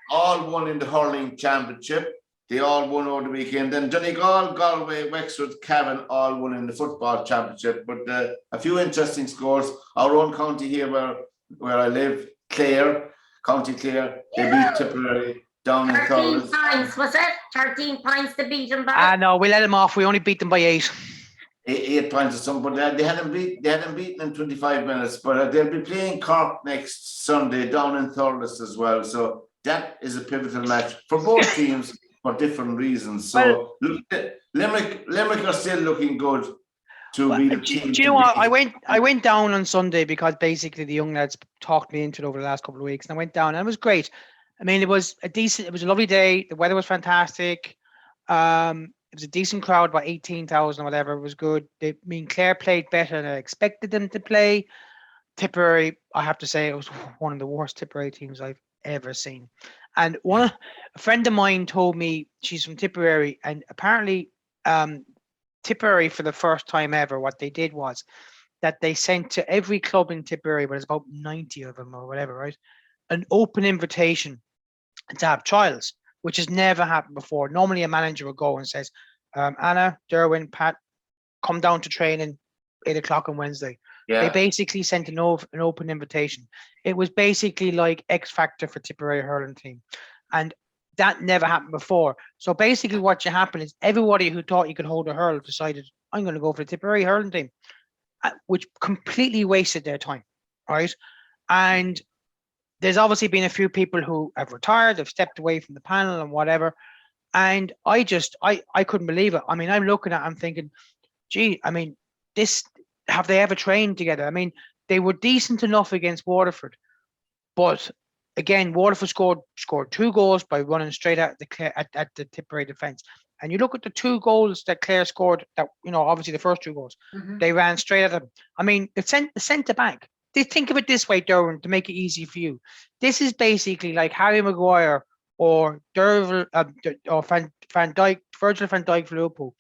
all won in the hurling championship. They all won over the weekend. And Donegal, Galway, Wexford, Cavan all won in the football championship. But a few interesting scores. Our own county here, where I live, Clare, County Clare, they beat Tipperary down in 13 points, was it? 13 points to beat them by? No, we let them off. We only beat them by 8. 8 points or something, but they hadn't beaten in 25 minutes. But they'll be playing Cork next Sunday down in Thurles as well. So that is a pivotal match for both teams for different reasons. So Limerick are still looking good. Do you know what? I went down on Sunday because basically the young lads talked me into it over the last couple of weeks, and I went down and it was great. I mean, it was a lovely day. The weather was fantastic. It was a decent crowd, about 18,000 or whatever. It was good. Clare played better than I expected them to play. Tipperary, I have to say, it was one of the worst Tipperary teams I've ever seen. And a friend of mine told me, she's from Tipperary, and apparently Tipperary, for the first time ever, what they did was that they sent to every club in Tipperary, but it's about 90 of them or whatever, right? An open invitation to have trials, which has never happened before. Normally a manager will go and says, Anna, Derwynne, Pat, come down to training 8:00 on Wednesday. Yeah. They basically sent an open invitation. It was basically like X Factor for Tipperary hurling team. And that never happened before. So basically what happened is everybody who thought you could hold a hurl decided, I'm going to go for the Tipperary hurling team, which completely wasted their time, right? And there's obviously been a few people who have retired, have stepped away from the panel and whatever. And I couldn't believe it. I mean, I'm looking at, I'm thinking, gee, I mean, have they ever trained together? I mean, they were decent enough against Waterford, but again, Waterford scored 2 goals by running straight at the Tipperary defence. And you look at the 2 goals that Clare scored, that, you know, obviously the first 2 goals, they ran straight at them. I mean, the centre back, they think of it this way, Derwynne, to make it easy for you. This is basically like Harry Maguire or Virgil van Dijk for Liverpool,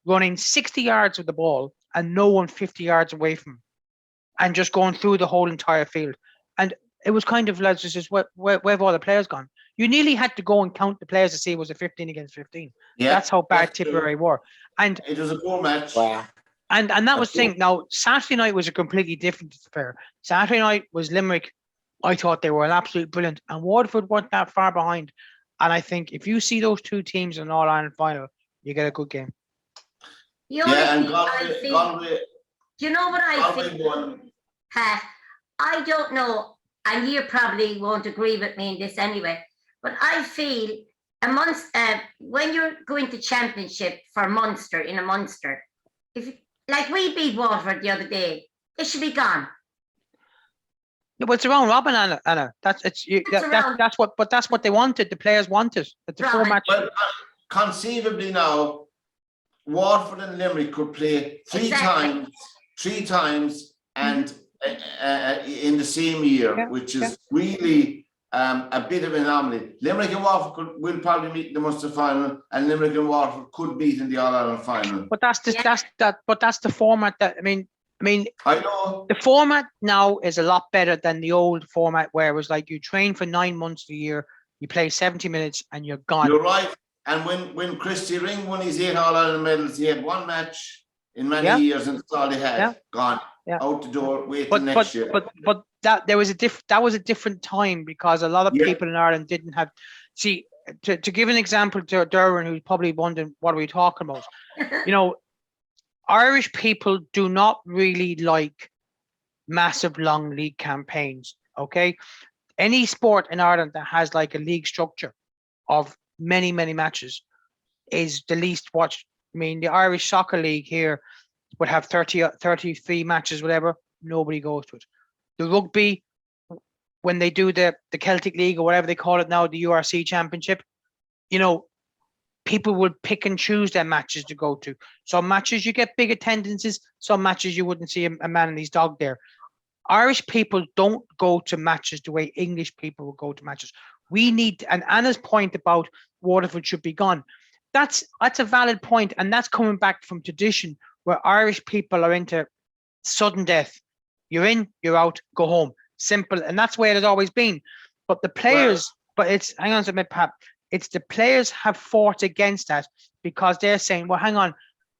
running 60 yards with the ball and no one 50 yards away from him, and just going through the whole entire field. And it was kind of like, just where have all the players gone? You nearly had to go and count the players to see it was a 15 against 15. Yeah, that's how bad Tipperary were. And it was a poor match. Wow. And that was the thing. Now, Saturday night was a completely different affair. Saturday night was Limerick. I thought they were an absolute brilliant. And Waterford weren't that far behind. And I think if you see those 2 teams in an All-Ireland final, you get a good game. You know what I think? I don't know, and you probably won't agree with me in this anyway, but I feel when you're going to championship for Munster, in a Munster, like we beat Waterford the other day, it should be gone. Yeah, but it's a round robin, Anna. That's what they wanted. The players wanted. It's a 4 match. Well, conceivably now, Waterford and Limerick could play three times, and in the same year, which is really a bit of an anomaly. Limerick and Waterford will probably meet in the Munster final, and Limerick and Waterford could meet in the All-Ireland final. But that's the format that I mean, I know the format now is a lot better than the old format where it was like you train for 9 months a year, you play 70 minutes, and you're gone. You're right. And when Christy Ring won his 8 All-Ireland medals, he had 1 match in many years, and that's all he had. Gone out the door. Wait till next year. But that was a different time, because a lot of people in Ireland didn't have. See, to give an example to Darren, who's probably wondering what are we talking about, you know, Irish people do not really like massive long league campaigns. Okay, any sport in Ireland that has like a league structure of many matches is the least watched. I mean, the Irish Soccer League here would have 33 matches, whatever. Nobody goes to it. The rugby, when they do the Celtic League or whatever they call it now, the URC Championship, you know, people would pick and choose their matches to go to. Some matches you get big attendances, some matches you wouldn't see a man and his dog there. Irish people don't go to matches the way English people will go to matches. We need, and Anna's point about Waterford should be gone, that's a valid point, and that's coming back from tradition where Irish people are into sudden death. You're in, you're out, go home. Simple, and that's where it has always been. But the players, hang on a minute, Pat. It's the players have fought against that, because they're saying, well, hang on,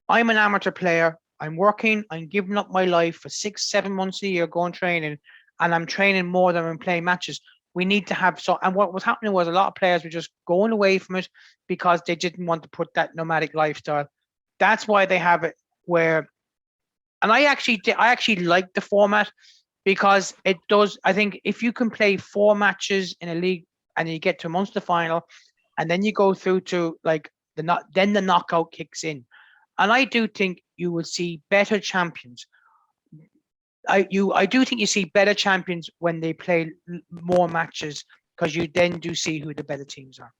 I'm an amateur player, I'm working, I'm giving up my life for 6-7 months a year going training, and I'm training more than I'm playing matches. We need to have and what was happening was a lot of players were just going away from it because they didn't want to put that nomadic lifestyle. That's why they have it where, and I actually like the format, because it does, I think if you can play 4 matches in a league and you get to a Munster final, and then you go through to like then the knockout kicks in. And I do think you will see better champions. I do think you see better champions when they play more matches, because you then do see who the better teams are.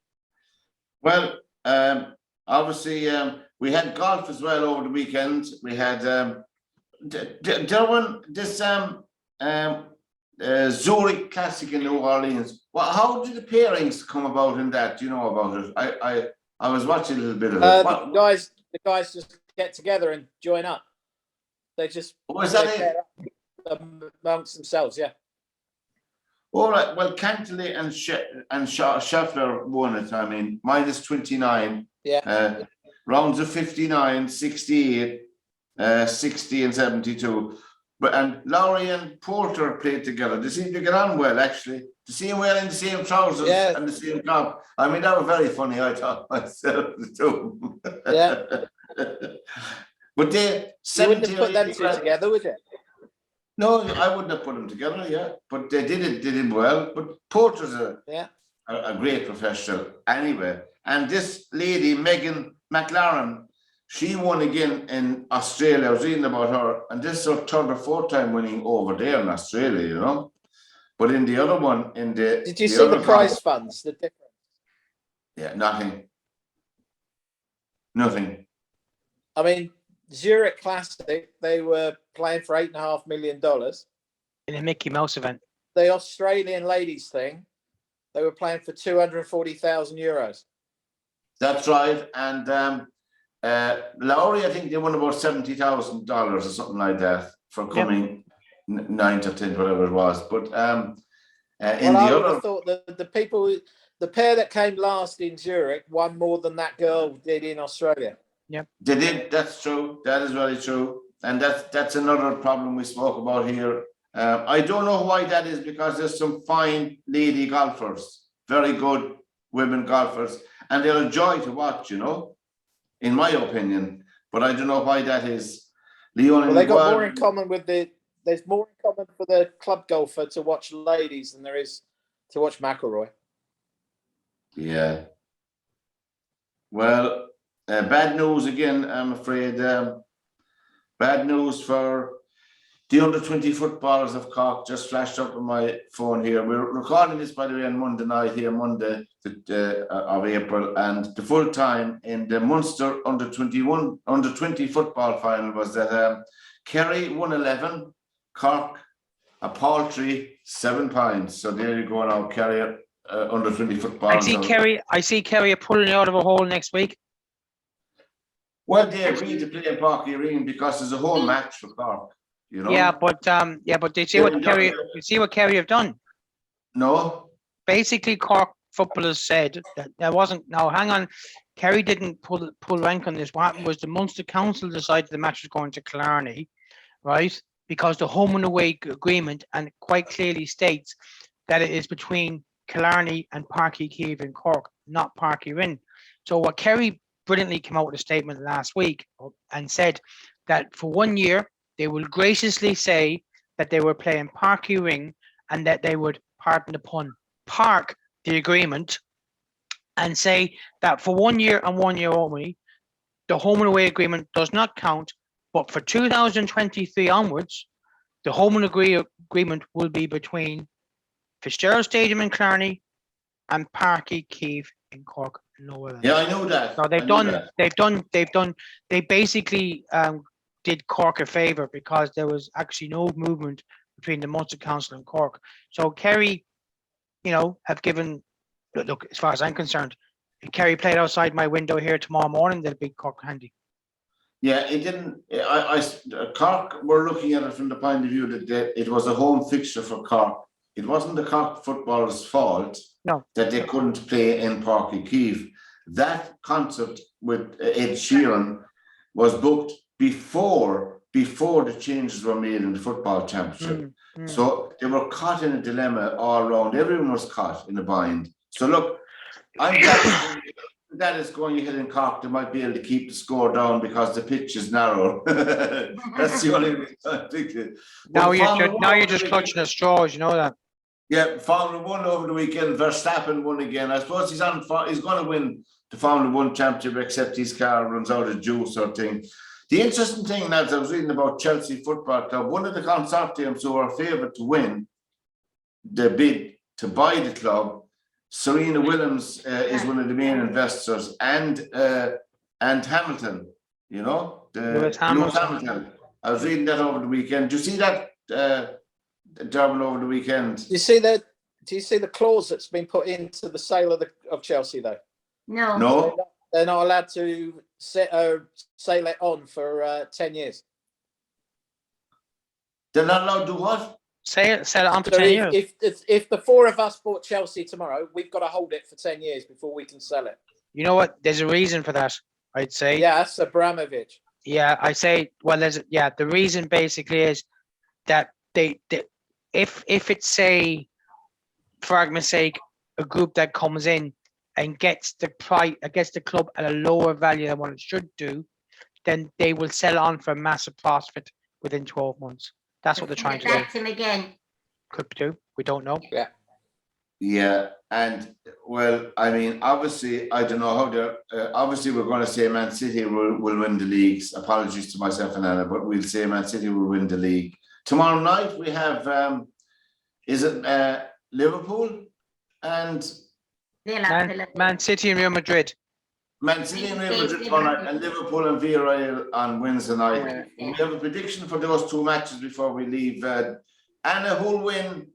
Well, obviously, we had golf as well over the weekend. We had Derwynne, this Zurich Classic in New Orleans. Well, how did the pairings come about in that? Do you know about it? I was watching a little bit of it. The guys just get together and join up. They just amongst themselves, yeah. All right. Well, Cantley and Scheffler won it. I mean, minus 29. Yeah. Rounds of 59, 68, 60, and 72. And Lowry and Porter played together. They seemed to get on well, actually. To see them wearing the same trousers and the same top. I mean, that was very funny, I thought myself, too. Yeah. But they... You wouldn't have put them two together, would you? No, I wouldn't have put them together, yeah, but they did it well. But Porter's a great professional anyway. And this lady, Megan Mclaren, she won again in Australia. I was reading about her, and this is her third or fourth time winning over there in Australia, you know. But in the other one, in the Did you see the prize funds? The difference? Yeah, nothing. I mean, Zurich Classic, they were playing for $8.5 million. In a Mickey Mouse event. The Australian ladies thing, they were playing for €240,000. That's right. And Lowry, I think they won about $70,000 or something like that for coming ninth or 10th, whatever it was. But in I the would other, have thought that the pair that came last in Zurich won more than that girl did in Australia. they did. That's true. That is very true. And that's another problem we spoke about here. I don't know why that is, because there's some fine lady golfers, very good women golfers, and they're a joy to watch, you know, in my opinion. But I don't know why that is. Well, they got more in common with there's more in common for the club golfer to watch ladies than there is to watch McIlroy. Yeah. Well, bad news again, I'm afraid. Bad news for the under-20 footballers of Cork. Just flashed up on my phone here. We're recording this, by the way, on Monday night here, Monday of April, and the full time in the Munster under-20 football final was that Kerry 111, Cork a paltry 7 points. So there you go now, Kerry under-20 football. I see Kerry are pulling out of a hole next week. Well, they agreed to play in Park Arena because there's a home match for Cork. You know? Yeah, but do you see what Kerry? You see what Kerry have done? No. Basically, Cork footballers said that there wasn't. Now, hang on, Kerry didn't pull rank on this. What happened was the Munster Council decided the match was going to Killarney, right? Because the home and away agreement and quite clearly states that it is between Killarney and Páirc Uí Chaoimh in Cork, not Páirc Uí Rinn. So what Kerry brilliantly came out with a statement last week and said that for 1 year they will graciously say that they were playing Páirc Uí Rinn and that they would, pardon the pun, park the agreement and say that for 1 year and 1 year only, the home and away agreement does not count, but for 2023 onwards, the home and away agreement will be between Fitzgerald Stadium in Killarney and Páirc Uí Chaoimh in Cork. Yeah, I know that. So they basically did Cork a favour because there was actually no movement between the Munster Council and Cork. So Kerry, you know, have given, look, as far as I'm concerned, if Kerry played outside my window here tomorrow morning, they'll beat Cork handy. Yeah, it didn't. Cork were looking at it from the point of view that it was a home fixture for Cork. It wasn't the Cork footballers' fault that they couldn't play in Páirc Uí Chaoimh. That concert with Ed Sheeran was booked before the changes were made in the football championship. So they were caught in a dilemma all around. Everyone was caught in a bind. So look, I'm glad that is going ahead in Cork. They might be able to keep the score down because the pitch is narrow. That's the only reason I think it. Now you're just clutching at straws, you know that. Yeah, Formula One over the weekend. Verstappen won again. I suppose he's going to win the Formula One championship, except his car runs out of juice or thing. The interesting thing, lads, I was reading about Chelsea Football Club. One of the consortiums who are favoured to win the bid to buy the club, Serena Williams is one of the main investors, and Hamilton. You know, Lewis Hamilton. I was reading that over the weekend. Do you see that? Derwynne, over the weekend. Do you see the clause that's been put into the sale of Chelsea though? No. They're not allowed to sail it on for 10 years. They're not allowed to do what? Sell it on for 10 years. If the four of us bought Chelsea tomorrow, we've got to hold it for 10 years before we can sell it. You know what? There's a reason for that, I'd say. Yeah, that's Abramovich. Yeah, I say, well, the reason basically is that if it's, say, for argument's sake, a group that comes in and gets the club at a lower value than what it should do, then they will sell on for a massive profit within 12 months. That's what they're trying to do. Back to him again. Could do. We don't know. Yeah, and well, I mean, obviously, I don't know how they're. Obviously, we're going to say Man City will win the leagues. Apologies to myself and Anna, but we'll say Man City will win the league. Tomorrow night we have. Is it Liverpool and Man City and Real Madrid. Man City and Real Madrid tomorrow night, and Liverpool and Villarreal on Wednesday night. We have a prediction for those two matches before we leave. Anna, who'll win?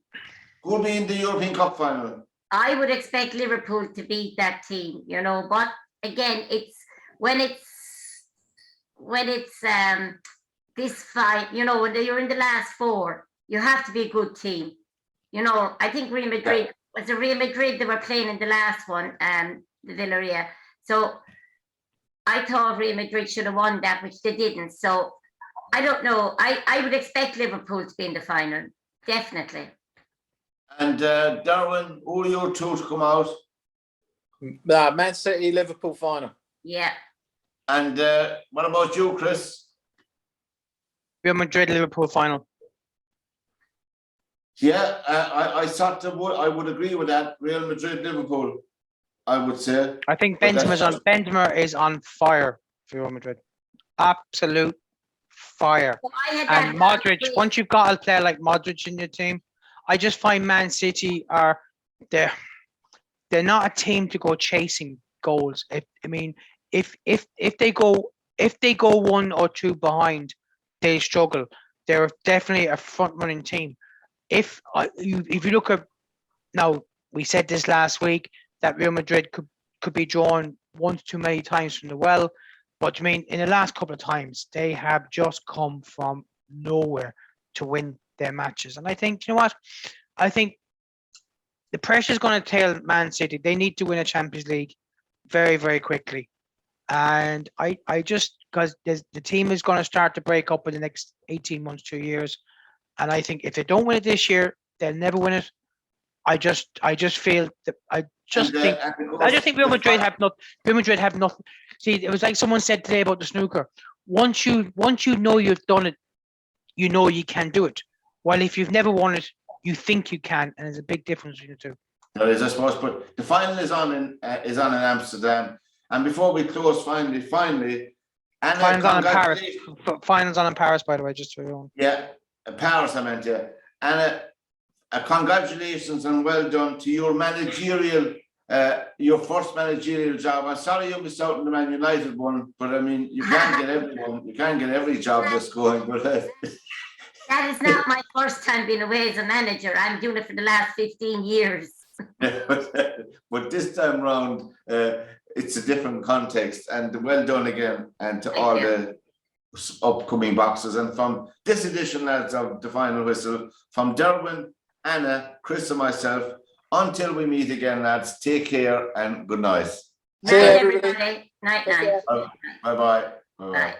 Who'll be in the European Cup final? I would expect Liverpool to beat that team, you know, but again, it's when it's this fight, you know, when you're in the last four, you have to be a good team. You know, I think Real Madrid was the Real Madrid they were playing in the last one, the Villarreal. So I thought Real Madrid should have won that, which they didn't. So I don't know. I would expect Liverpool to be in the final, definitely. And Derwynne, who are your two to come out? Man City, Liverpool final. Yeah. And what about you, Chris? Real Madrid, Liverpool final. Yeah, I thought I would agree with that. Real Madrid, Liverpool, I would say. I think Benzema is on fire for Real Madrid. Absolute fire. Well, and Modric, once you've got a player like Modric in your team, I just find Man City they're not a team to go chasing goals. If they go 1 or 2 behind, they struggle. They're definitely a front running team. If you look at now, we said this last week that Real Madrid could be drawn once too many times from the well, but I mean in the last couple of times they have just come from nowhere to win their matches. And I think, you know what? I think the pressure is going to tail Man City. They need to win a Champions League very, very quickly. And I just, because the team is going to start to break up in the next 18 months, 2 years. And I think if they don't win it this year, they'll never win it. I just feel that I just think Real Madrid have nothing. See, it was like someone said today about the snooker. Once you know you've done it, you know you can do it. While if you've never won it, you think you can, and there's a big difference between the two. There is, I suppose, but the final is on in Amsterdam. And before we close, finally, Anna, finals on in Paris. Finals on in Paris, by the way, just for everyone. Yeah, Paris, I meant, yeah. Anna, congratulations and well done to your managerial, your first managerial job. I'm sorry you missed out on the Man United one, but I mean, you can't get everyone. You can't get every job that's going. But that is not my first time being away as a manager. I'm doing it for the last 15 years. But this time round, it's a different context. And well done again, and to all the upcoming boxers. And from this edition, lads, of The Final Whistle, from Derwynne, Anna, Chris and myself, until we meet again, lads, take care and good night. Night, everybody. Night. Bye-bye. Bye.